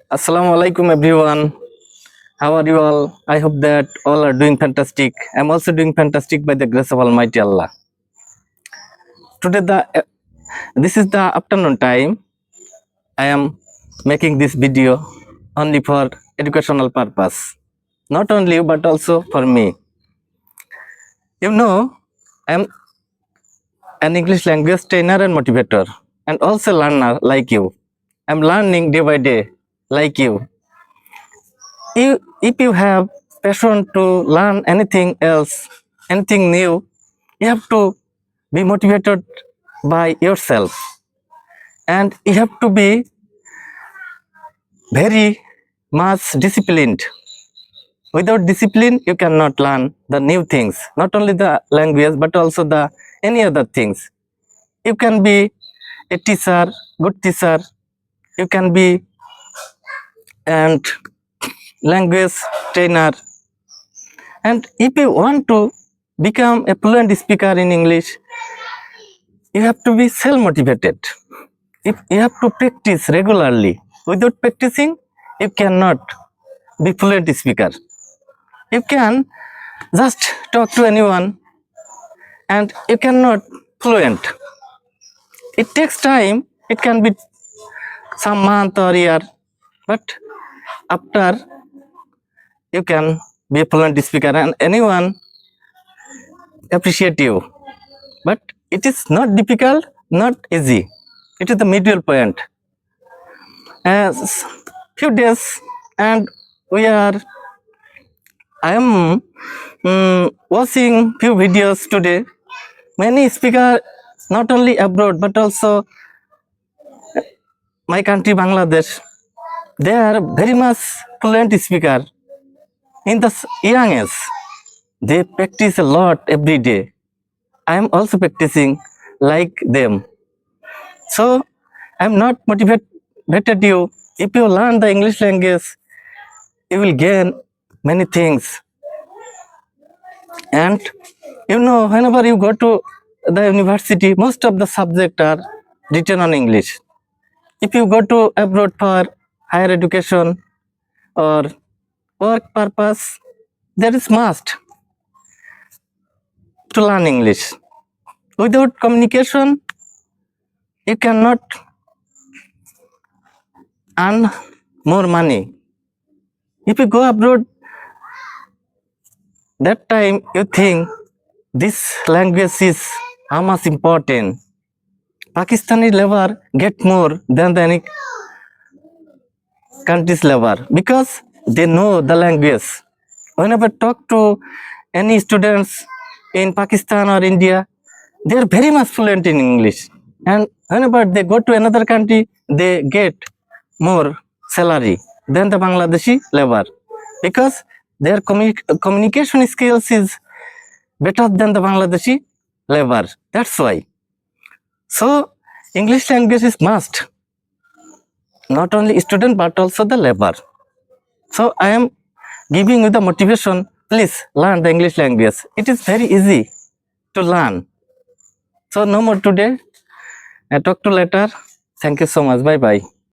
Assalamu alaikum everyone. How are you all? I hope that all are doing fantastic. I'm also doing fantastic by the grace of Almighty Allah. Today this is the afternoon time. I am making this video only for educational purpose. Not only but also for me. You know, I'm an English language trainer and motivator and also learner like you. I'm learning day by day like you. If you have passion to learn anything else, anything new, you have to be motivated by yourself, and you have to be very much disciplined. Without discipline, you cannot learn the new things, not only the language but also the any other things. You can be a teacher, good teacher. You can be and language trainer. And if you want to become a fluent speaker in English, you have to be self-motivated. If you have to practice regularly. Without practicing, you cannot be fluent speaker. You can just talk to anyone and you cannot fluent. It takes time. It can be some month or year, but after you can be a fluent speaker and anyone appreciate you. But it is not difficult, not easy. It is the middle point. As few days and I am watching few videos today. Many speakers, not only abroad but also my country Bangladesh, they are very much fluent speaker in the young age. They practice a lot every day. I am also practicing like them. So I am not motivated you. If you learn the English language, you will gain many things. And you know, whenever you go to the university, most of the subjects are written on English. If you go to abroad for higher education or work purpose, there is must to learn English. Without communication, you cannot earn more money. If you go abroad, that time you think this language is how much important. Pakistani level get more than any country's level because they know the language. Whenever talk to any students in Pakistan or India, they are very much fluent in English. And whenever they go to another country, they get more salary than the Bangladeshi level because their communication skills is better than the Bangladeshi level. That's why. So English language is must, not only student but also the labor. So I am giving you the motivation. Please learn the English language. It is very easy to learn. So no more today. I talk to later. Thank you so much. Bye bye.